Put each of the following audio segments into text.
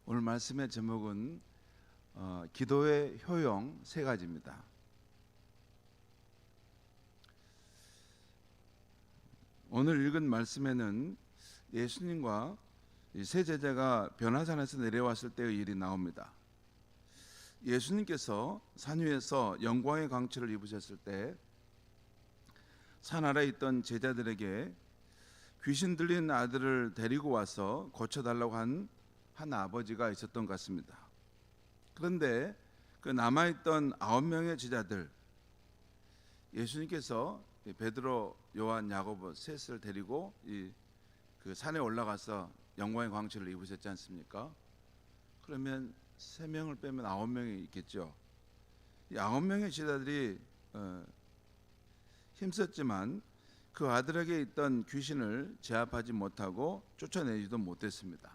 오늘 말씀의 제목은 기도의 효용 세 가지입니다. 오늘 읽은 말씀에는 예수님과 세 제자가 변화산에서 내려왔을 때의 일이 나옵니다. 예수님께서 산 위에서 영광의 광채를 입으셨을 때 산 아래에 있던 제자들에게 귀신 들린 아들을 데리고 와서 고쳐달라고 한 아버지가 있었던 것 같습니다. 그런데 그 남아있던 9명의 제자들, 예수님께서 베드로, 요한, 야고보 셋을 데리고 그 산에 올라가서 영광의 광채를 입으셨지 않습니까? 그러면 3명을 빼면 9명이 있겠죠. 이 9명의 제자들이 힘썼지만 그 아들에게 있던 귀신을 제압하지 못하고 쫓아내지도 못했습니다.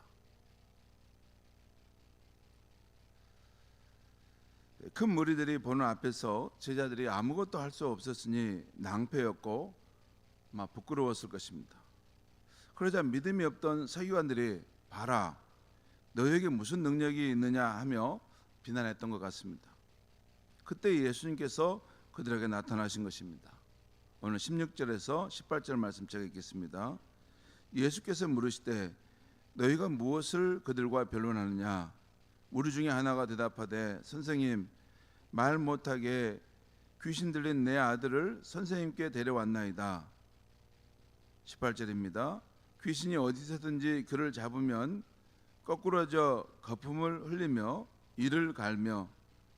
큰 무리들이 보는 앞에서 제자들이 아무것도 할 수 없었으니 낭패였고 막 부끄러웠을 것입니다. 그러자 믿음이 없던 서기관들이 봐라, 너에게 무슨 능력이 있느냐 하며 비난했던 것 같습니다. 그때 예수님께서 그들에게 나타나신 것입니다. 오늘 16절에서 18절 말씀 제가 읽겠습니다. 예수께서 물으시되 너희가 무엇을 그들과 변론하느냐? 우리 중에 하나가 대답하되 선생님, 말 못하게 귀신 들린 내 아들을 선생님께 데려왔나이다. 18절입니다. 귀신이 어디서든지 그를 잡으면 거꾸러져 거품을 흘리며 이를 갈며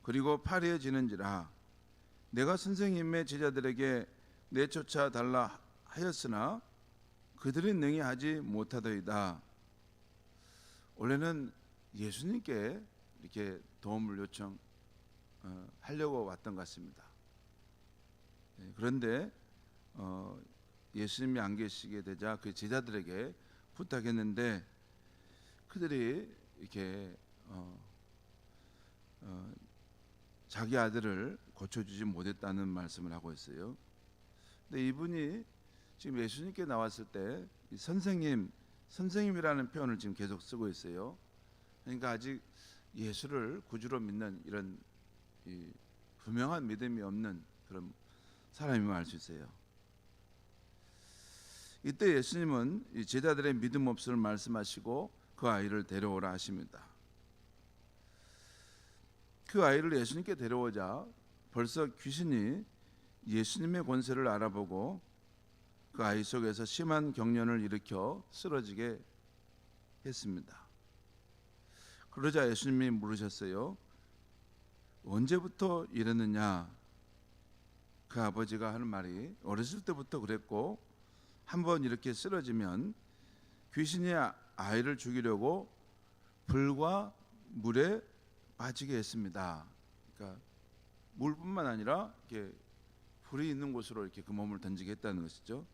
그리고 파리해지는지라. 내가 선생님의 제자들에게 내쫓아 달라 하였으나 그들이 능히 하지 못하더이다. 원래는 예수님께 이렇게 도움을 요청하려고 왔던 것 같습니다. 그런데 예수님이 안 계시게 되자 그 제자들에게 부탁했는데 그들이 이렇게 자기 아들을 고쳐주지 못했다는 말씀을 하고 있어요. 근데 이분이 지금 예수님께 나왔을 때 선생님이라는 표현을 지금 계속 쓰고 있어요. 그러니까 아직 예수를 구주로 믿는 이런 분명한 믿음이 없는 그런 사람임을 알 수 있어요. 이때 예수님은 이 제자들의 믿음 없음을 말씀하시고 그 아이를 데려오라 하십니다. 그 아이를 예수님께 데려오자 벌써 귀신이 예수님의 권세를 알아보고 그 아이 속에서 심한 경련을 일으켜 쓰러지게 했습니다. 그러자 예수님이 물으셨어요. 언제부터 이랬느냐? 그 아버지가 하는 말이 어렸을 때부터 그랬고 한번 이렇게 쓰러지면 귀신이 아이를 죽이려고 불과 물에 빠지게 했습니다. 그러니까 물뿐만 아니라 이렇게 불이 있는 곳으로 이렇게 그 몸을 던지게 했다는 것이죠.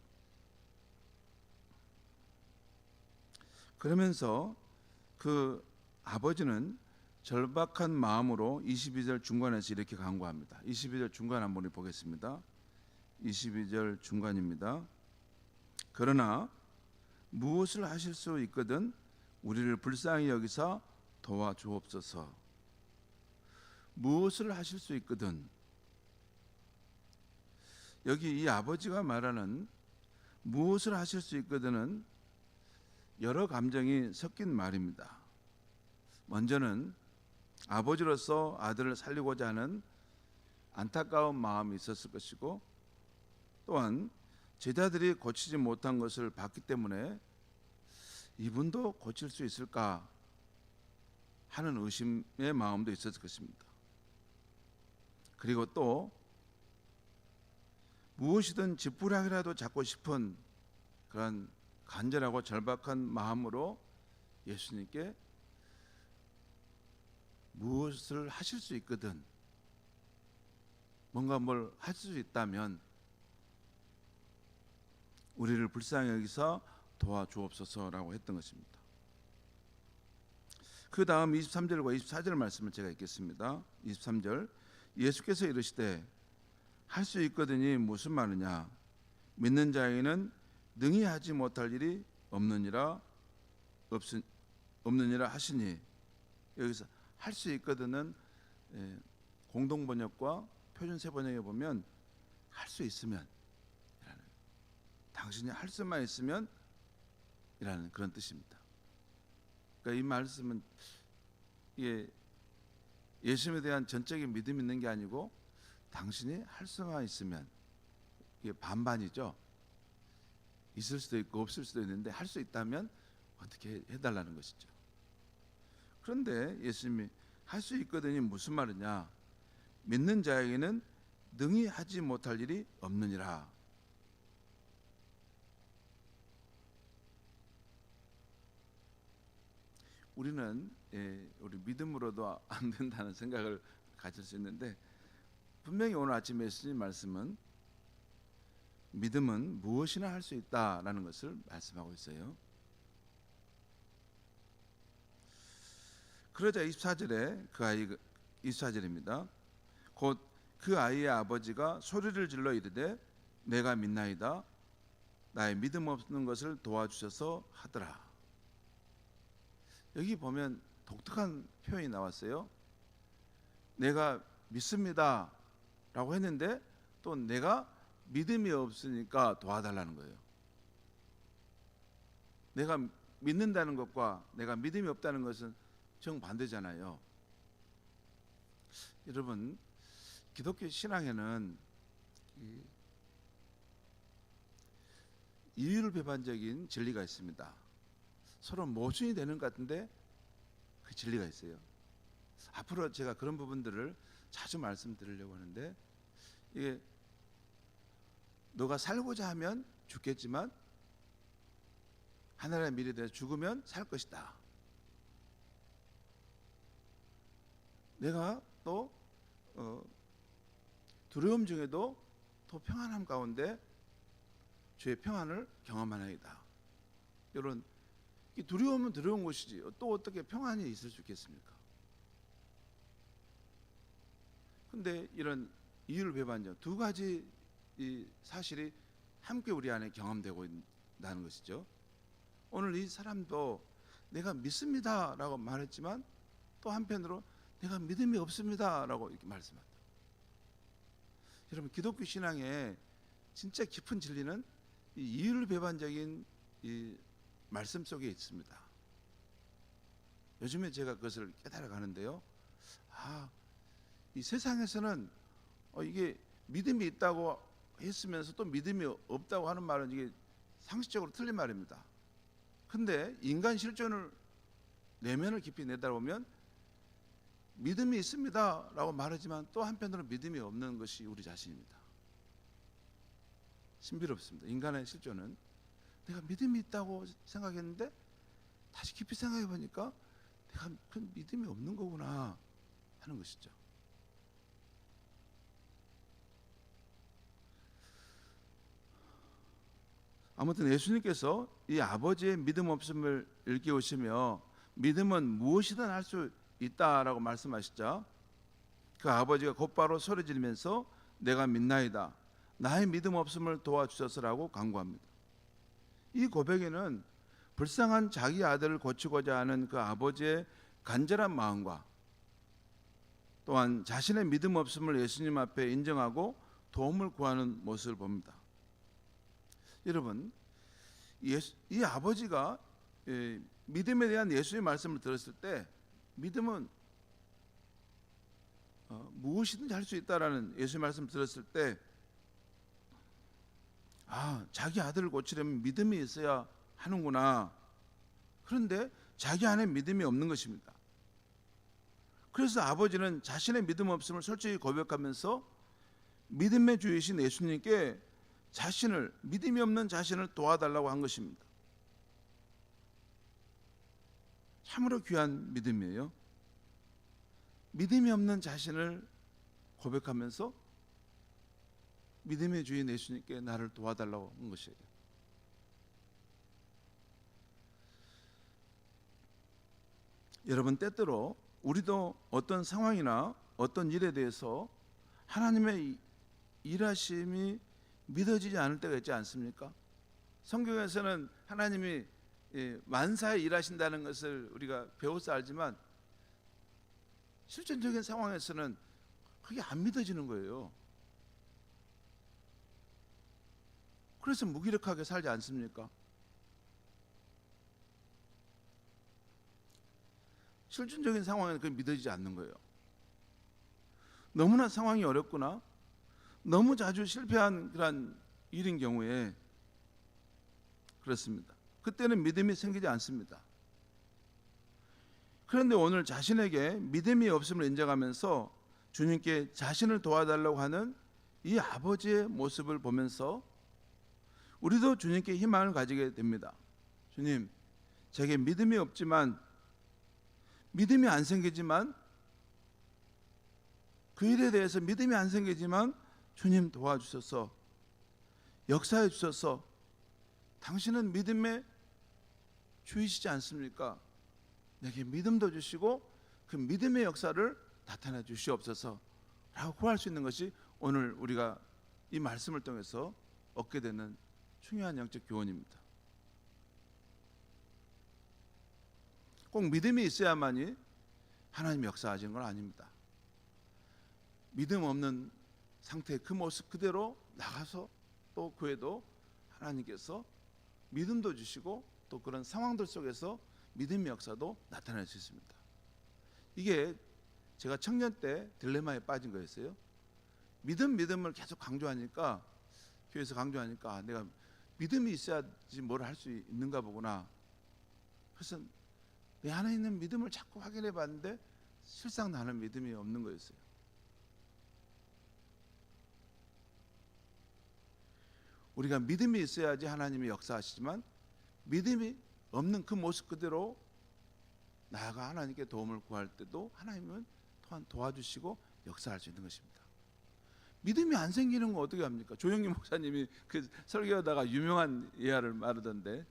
그러면서 그 아버지는 절박한 마음으로 22절 중간에서 이렇게 간구합니다. 22절 중간 한번 보겠습니다. 22절 중간입니다. 그러나 무엇을 하실 수 있거든 우리를 불쌍히 여기사 도와주옵소서. 무엇을 하실 수 있거든. 여기 이 아버지가 말하는 무엇을 하실 수 있거든은 여러 감정이 섞인 말입니다. 먼저는 아버지로서 아들을 살리고자 하는 안타까운 마음이 있었을 것이고 또한 제자들이 고치지 못한 것을 봤기 때문에 이분도 고칠 수 있을까 하는 의심의 마음도 있었을 것입니다. 그리고 또 무엇이든 지푸라기라도 잡고 싶은 그런 간절하고 절박한 마음으로 예수님께 무엇을 하실 수 있거든, 뭔가 뭘 할 수 있다면 우리를 불쌍히 여기서 도와주옵소서라고 했던 것입니다. 그 다음 23절과 24절 말씀을 제가 읽겠습니다. 23절 예수께서 이르시되 할 수 있거든이 무슨 말이냐? 믿는 자에게는 능히 하지 못할 일이 없느니라 하시니 여기서 할 수 있거든은 공동 번역과 표준세 번역에 보면 할 수 있으면, 당신이 할 수만 있으면 이라는 그런 뜻입니다. 그러니까 이 말씀은 이게 예수님에 대한 전적인 믿음이 있는 게 아니고 당신이 할 수만 있으면, 이게 반반이죠. 있을 수도 있고 없을 수도 있는데 할 수 있다면 어떻게 해달라는 것이죠. 그런데 예수님이 할 수 있거든이 무슨 말이냐? 믿는 자에게는 능히 하지 못할 일이 없느니라. 우리는 우리 믿음으로도 안 된다는 생각을 가질 수 있는데, 분명히 오늘 아침 예수님 말씀은 믿음은 무엇이나 할 수 있다라는 것을 말씀하고 있어요. 그러자 24절에 그 아이 24절입니다. 곧 그 아이의 아버지가 소리를 질러 이르되 내가 믿나이다. 나의 믿음 없는 것을 도와주셔서 하더라. 여기 보면 독특한 표현이 나왔어요. 내가 믿습니다 라고 했는데 또 내가 믿음이 없으니까 도와달라는 거예요. 내가 믿는다는 것과 내가 믿음이 없다는 것은 정반대잖아요. 여러분, 기독교 신앙에는 이율배반적인 진리가 있습니다. 서로 모순이 되는 것 같은데 그 진리가 있어요. 앞으로 제가 그런 부분들을 자주 말씀드리려고 하는데, 이게 너가 살고자 하면 죽겠지만 하나님의 미래에 대해 죽으면 살 것이다. 내가 또 두려움 중에도 또 평안함 가운데 주의 평안을 경험하나이다. 이런, 두려움은 두려운 것이지 또 어떻게 평안이 있을 수 있겠습니까? 그런데 이런 이율배반적 두 가지 이 사실이 함께 우리 안에 경험되고 있다는 것이죠. 오늘 이 사람도 내가 믿습니다 라고 말했지만 또 한편으로 내가 믿음이 없습니다 라고 이렇게 말씀합니다. 여러분, 기독교 신앙의 진짜 깊은 진리는 이 이율배반적인 이 말씀 속에 있습니다. 요즘에 제가 그것을 깨달아가는데요. 이 세상에서는 이게 믿음이 있다고 했으면서 또 믿음이 없다고 하는 말은 이게 상식적으로 틀린 말입니다. 근데 인간 실존을 내면을 깊이 내다보면 믿음이 있습니다 라고 말하지만 또 한편으로 믿음이 없는 것이 우리 자신입니다. 신비롭습니다. 인간의 실존은 내가 믿음이 있다고 생각했는데 다시 깊이 생각해 보니까 내가 그 믿음이 없는 거구나 하는 것이죠. 아무튼 예수님께서 이 아버지의 믿음 없음을 일깨우시며 믿음은 무엇이든 할 수 있다라고 말씀하시죠. 그 아버지가 곧바로 소리 지르면서 내가 믿나이다. 나의 믿음 없음을 도와주셔서라고 간구합니다. 이 고백에는 불쌍한 자기 아들을 고치고자 하는 그 아버지의 간절한 마음과 또한 자신의 믿음 없음을 예수님 앞에 인정하고 도움을 구하는 모습을 봅니다. 여러분, 이 아버지가 믿음에 대한 예수의 말씀을 들었을 때 믿음은 무엇이든지 할 수 있다라는 예수의 말씀을 들었을 때 자기 아들을 고치려면 믿음이 있어야 하는구나. 그런데 자기 안에 믿음이 없는 것입니다. 그래서 아버지는 자신의 믿음 없음을 솔직히 고백하면서 믿음의 주이신 예수님께 믿음이 없는 자신을 도와달라고 한 것입니다. 참으로 귀한 믿음이에요. 믿음이 없는 자신을 고백하면서 믿음의 주인 예수님께 나를 도와달라고 한 것이에요. 여러분, 때때로 우리도 어떤 상황이나 어떤 일에 대해서 하나님의 일하심이 믿어지지 않을 때가 있지 않습니까? 성경에서는 하나님이 만사에 일하신다는 것을 우리가 배워서 알지만 실존적인 상황에서는 그게 안 믿어지는 거예요. 그래서 무기력하게 살지 않습니까? 실존적인 상황에는 그게 믿어지지 않는 거예요. 너무나 상황이 어렵거나 너무 자주 실패한 그런 일인 경우에 그렇습니다. 그때는 믿음이 생기지 않습니다. 그런데 오늘 자신에게 믿음이 없음을 인정하면서 주님께 자신을 도와달라고 하는 이 아버지의 모습을 보면서 우리도 주님께 희망을 가지게 됩니다. 주님, 제게 믿음이 없지만, 믿음이 안 생기지만, 그 일에 대해서 믿음이 안 생기지만 주님 도와주셔서, 역사해 주셔서, 당신은 믿음의 주이시지 않습니까? 내게 믿음도 주시고 그 믿음의 역사를 나타내 주시옵소서 라고 구할 수 있는 것이 오늘 우리가 이 말씀을 통해서 얻게 되는 중요한 영적 교훈입니다. 꼭 믿음이 있어야만이 하나님 역사하시는 건 아닙니다. 믿음 없는 상태의 그 모습 그대로 나가서 또 그에도 하나님께서 믿음도 주시고 또 그런 상황들 속에서 믿음의 역사도 나타날 수 있습니다. 이게 제가 청년 때 딜레마에 빠진 거였어요. 믿음을 계속 강조하니까, 교회에서 강조하니까 내가 믿음이 있어야지 뭘 할 수 있는가 보구나. 그래서 내 안에 있는 믿음을 자꾸 확인해 봤는데 실상 나는 믿음이 없는 거였어요. 우리가 믿음이 있어야지 하나님이 역사하시지만 믿음이 없는 그 모습 그대로 나아가 하나님께 도움을 구할 때도 하나님은 또한 도와주시고 역사할 수 있는 것입니다. 믿음이 안 생기는 거 어떻게 합니까? 조영기 목사님이 그 설교하다가 유명한 예화를 말하던데,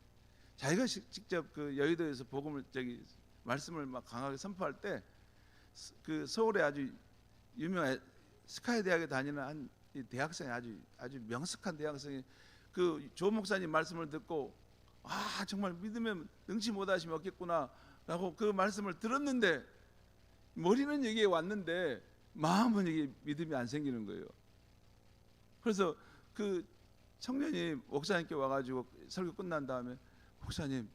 자기가 직접 그 여의도에서 복음을 말씀을 막 강하게 선포할 때 그 서울에 아주 유명한 스카이 대학에 다니는 한 대학생이 아주 명석한 대학생이 그 조 목사님 말씀을 듣고 정말 믿음에 능치 못하시면 없겠구나 라고 그 말씀을 들었는데 머리는 여기에 왔는데 마음은 이게 믿음이 안 생기는 거예요. 그래서 그 청년이 목사님께 와가지고 설교 끝난 다음에, 목사님,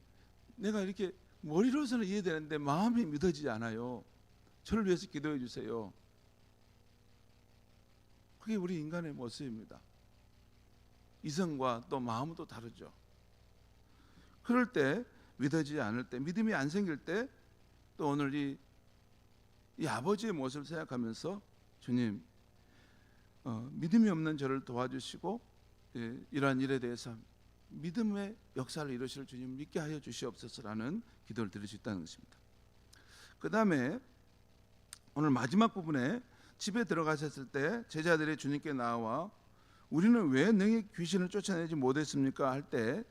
내가 이렇게 머리로서는 이해되는데 마음이 믿어지지 않아요. 저를 위해서 기도해 주세요. 그게 우리 인간의 모습입니다. 이성과 또 마음은 또 다르죠. 그럴 때, 믿어지지 않을 때, 믿음이 안 생길 때, 또 오늘 이 아버지의 모습을 생각하면서 주님, 믿음이 없는 저를 도와주시고 이러한 일에 대해서 믿음의 역사를 이루실 주님 믿게 하여 주시옵소서라는 기도를 드릴 수 있다는 것입니다. 그 다음에 오늘 마지막 부분에 집에 들어가셨을 때 제자들이 주님께 나와 우리는 왜 능히 귀신을 쫓아내지 못했습니까? 할 때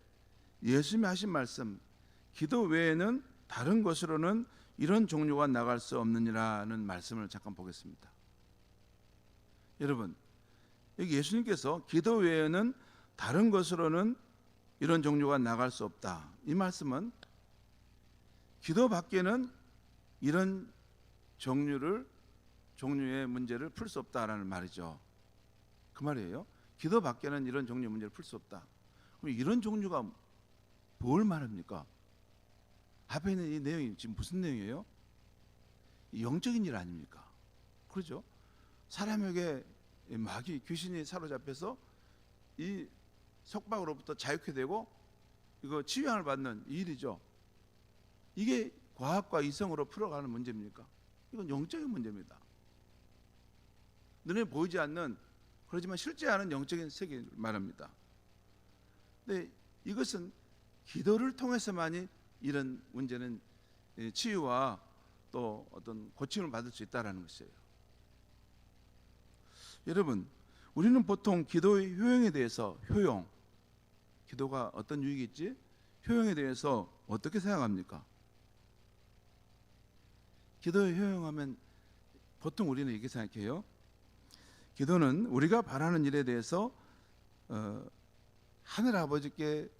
예수님이 하신 말씀, 기도 외에는 다른 것으로는 이런 종류가 나갈 수 없느니라는 말씀을 잠깐 보겠습니다. 여러분, 여기 예수님께서 기도 외에는 다른 것으로는 이런 종류가 나갈 수 없다, 이 말씀은 기도 밖에는 이런 종류의 문제를 풀 수 없다라는 말이죠. 그 말이에요. 기도 밖에는 이런 종류의 문제를 풀 수 없다. 그럼 이런 종류가 뭘 말합니까? 앞에 있는 이 내용이 지금 무슨 내용이에요? 영적인 일 아닙니까? 그렇죠? 사람에게 마귀, 귀신이 사로잡혀서 이 속박으로부터 자유케 되고 이거 치유함을 받는 이 일이죠. 이게 과학과 이성으로 풀어가는 문제입니까? 이건 영적인 문제입니다. 눈에 보이지 않는, 그렇지만 실제 않은 영적인 세계를 말합니다. 근데 이것은 기도를 통해서만이 이런 문제는 치유와 또 어떤 고침을 받을 수 있다는 것이에요. 여러분, 우리는 보통 기도의 효용에 대해서, 기도가 어떤 유익이 있지? 효용에 대해서 어떻게 생각합니까? 기도의 효용하면 보통 우리는 이렇게 생각해요. 기도는 우리가 바라는 일에 대해서 하늘 아버지께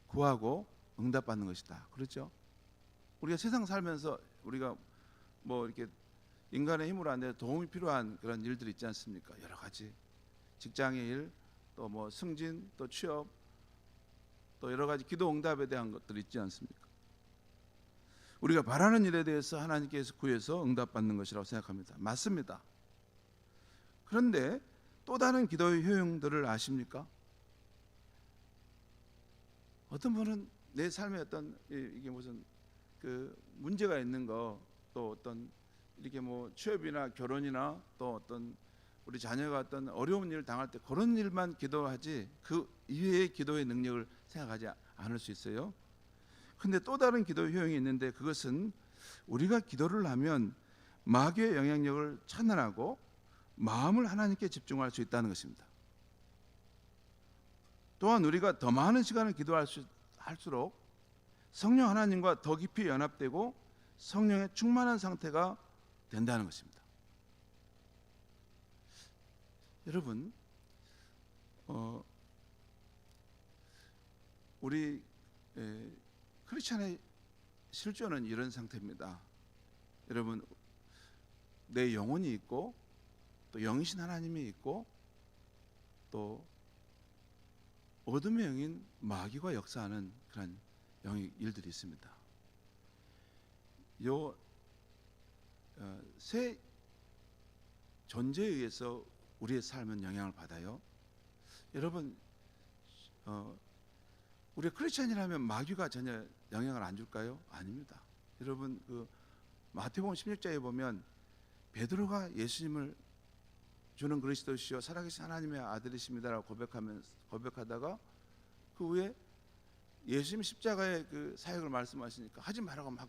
구하고 응답받는 것이다. 그렇죠? 우리가 세상 살면서 우리가 뭐 이렇게 인간의 힘으로 안 돼 도움이 필요한 그런 일들이 있지 않습니까? 여러 가지 직장의 일, 또 뭐 승진, 또 취업, 또 여러 가지 기도 응답에 대한 것들이 있지 않습니까? 우리가 바라는 일에 대해서 하나님께서 구해서 응답받는 것이라고 생각합니다. 맞습니다. 그런데 또 다른 기도의 효용들을 아십니까? 어떤 분은 내 삶에 어떤 이게 무슨 그 문제가 있는 거, 또 어떤 이렇게 뭐 취업이나 결혼이나 또 어떤 우리 자녀가 어떤 어려운 일을 당할 때 그런 일만 기도하지 그 이외의 기도의 능력을 생각하지 않을 수 있어요. 근데 또 다른 기도의 효용이 있는데, 그것은 우리가 기도를 하면 마귀의 영향력을 차단하고 마음을 하나님께 집중할 수 있다는 것입니다. 또한 우리가 더 많은 시간을 기도할수록 성령 하나님과 더 깊이 연합되고 성령의 충만한 상태가 된다는 것입니다. 여러분, 우리 크리스천의 실존은 이런 상태입니다. 여러분, 내 영혼이 있고 또 영이신 하나님이 있고 또 어둠의 영인 마귀가 역사하는 그런 영의 일들이 있습니다. 요 세 존재에 의해서 우리의 삶은 영향을 받아요. 여러분, 우리 크리스천이라면 마귀가 전혀 영향을 안 줄까요? 아닙니다. 여러분, 그 마태복음 16장에 보면 베드로가 예수님을 주는 그리스도시요 살아계신 하나님의 아들이십니다라고 고백하다가 그 후에 예수님 십자가의 그 사역을 말씀하시니까 하지 말라고 막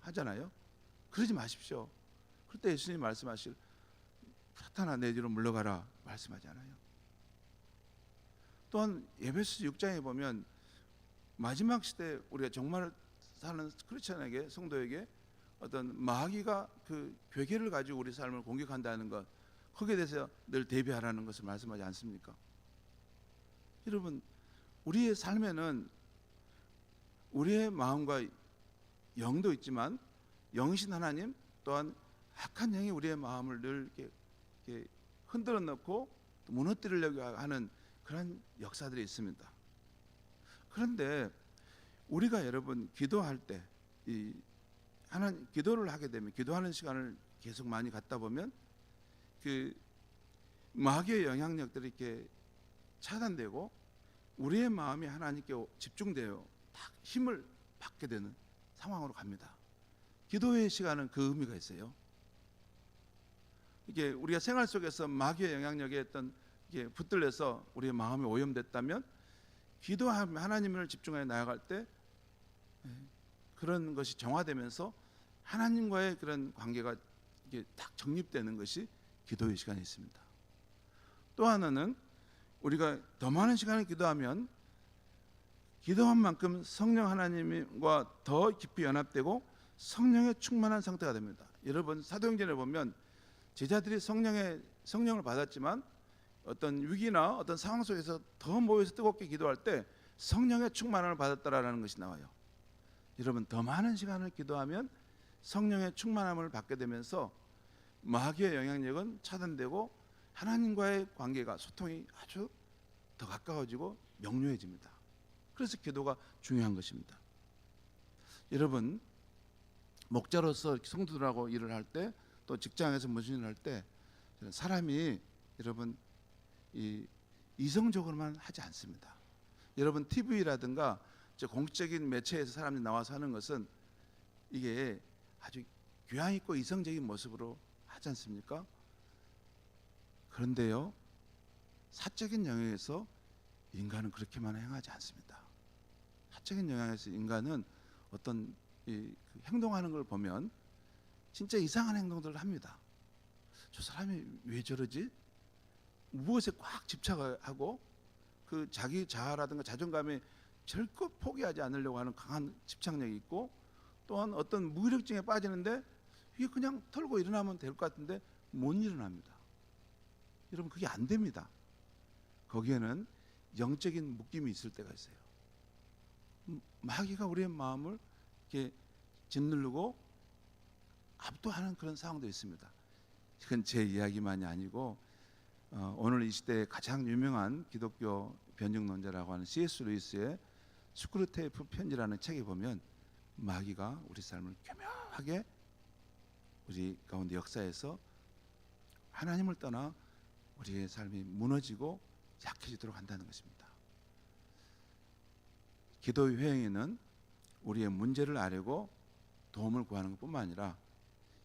하잖아요. 그러지 마십시오. 그때 예수님이 말씀하실 사탄아 내 뒤로 물러가라 말씀하잖아요. 또한 에베소 6장에 보면 마지막 시대 우리가 정말 사는 크리스천에게, 성도에게 어떤 마귀가 그 괴계를 가지고 우리 삶을 공격한다는 것, 거기에 대해서 늘 대비하라는 것을 말씀하지 않습니까? 여러분, 우리의 삶에는 우리의 마음과 영도 있지만 영이신 하나님 또한 악한 영이 우리의 마음을 늘 이렇게 흔들어 놓고 무너뜨리려고 하는 그런 역사들이 있습니다. 그런데 우리가 여러분 기도할 때 하나님 기도를 하게 되면, 기도하는 시간을 계속 많이 갖다 보면 그 마귀의 영향력들이 이렇게 차단되고 우리의 마음이 하나님께 집중되어 딱 힘을 받게 되는 상황으로 갑니다. 기도의 시간은 그 의미가 있어요. 이게 우리가 생활 속에서 마귀의 영향력에 어떤 이게 붙들려서 우리의 마음이 오염됐다면, 기도하며 하나님을 집중하여 나아갈 때 그런 것이 정화되면서 하나님과의 그런 관계가 이게 딱 정립되는 것이 기도의 시간이 있습니다. 또 하나는 우리가 더 많은 시간을 기도하면 기도한 만큼 성령 하나님과 더 깊이 연합되고 성령의 충만한 상태가 됩니다. 여러분, 사도행전에 보면 제자들이 성령을 받았지만 어떤 위기나 어떤 상황 속에서 더 모여서 뜨겁게 기도할 때 성령의 충만함을 받았다라는 것이 나와요. 여러분, 더 많은 시간을 기도하면 성령의 충만함을 받게 되면서 마귀의 영향력은 차단되고 하나님과의 관계가, 소통이 아주 더 가까워지고 명료해집니다. 그래서 기도가 중요한 것입니다. 여러분, 목자로서 성도들하고 일을 할 때, 또 직장에서 무슨 일을 할 때 사람이 여러분 이성적으로만 하지 않습니다. 여러분, TV라든가 공적인 매체에서 사람들이 나와서 하는 것은 이게 아주 교양 있고 이성적인 모습으로 하지 않습니까? 그런데요, 사적인 영역에서 인간은 그렇게만 행하지 않습니다. 사적인 영역에서 인간은 어떤 행동하는 걸 보면 진짜 이상한 행동들을 합니다. 저 사람이 왜 저러지? 무엇에 꽉 집착하고 그 자기 자아라든가 자존감에 절대 포기하지 않으려고 하는 강한 집착력이 있고, 또한 어떤 무기력증에 빠지는데 이게 그냥 털고 일어나면 될 것 같은데 못 일어납니다. 여러분, 그게 안 됩니다. 거기에는 영적인 묶임이 있을 때가 있어요. 마귀가 우리의 마음을 이렇게 짓누르고 압도하는 그런 상황도 있습니다. 이건 제 이야기만이 아니고 오늘 이 시대에 가장 유명한 기독교 변증론자라고 하는 C.S. 루이스의 스크루테이프 편지라는 책에 보면 마귀가 우리 삶을 교묘하게 우리 가운데 역사에서 하나님을 떠나 우리의 삶이 무너지고 약해지도록 한다는 것입니다. 기도의 회행에는 우리의 문제를 아뢰고 도움을 구하는 것뿐만 아니라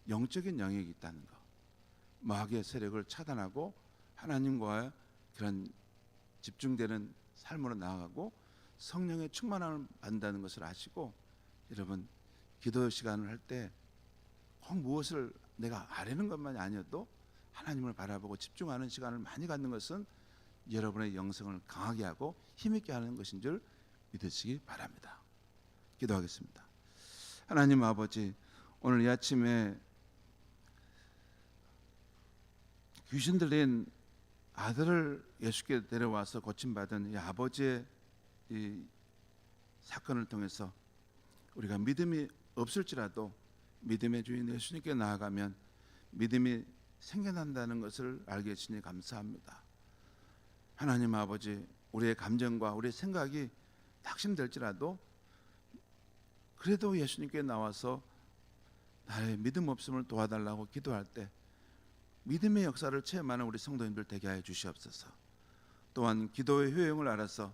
영적인 영역이 있다는 것, 마귀의 세력을 차단하고 하나님과의 그런 집중되는 삶으로 나아가고 성령의 충만함을 받는다는 것을 아시고, 여러분 기도 시간을 할 때 꼭 무엇을 내가 아뢰는 것만이 아니어도 하나님을 바라보고 집중하는 시간을 많이 갖는 것은 여러분의 영성을 강하게 하고 힘있게 하는 것인 줄 믿으시기 바랍니다. 기도하겠습니다. 하나님 아버지, 오늘 이 아침에 귀신 들린 아들을 예수께 데려와서 고침받은 이 아버지의 이 사건을 통해서 우리가 믿음이 없을지라도 믿음의 주인 예수님께 나아가면 믿음이 생겨난다는 것을 알게 해주시니 감사합니다. 하나님 아버지, 우리의 감정과 우리의 생각이 낙심될지라도 그래도 예수님께 나와서 나의 믿음 없음을 도와달라고 기도할 때 믿음의 역사를 체험하는 우리 성도님들 되게 하여 주시옵소서. 또한 기도의 효용을 알아서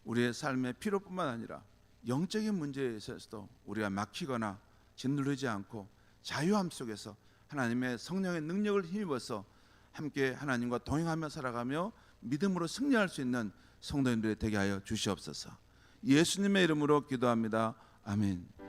우리의 삶의 필요뿐만 아니라 영적인 문제에 있어서도 우리가 막히거나 짓누르지 않고 자유함 속에서 하나님의 성령의 능력을 힘입어서 함께 하나님과 동행하며 살아가며 믿음으로 승리할 수 있는 성도님들이 되게 하여 주시옵소서. 예수님의 이름으로 기도합니다. 아멘.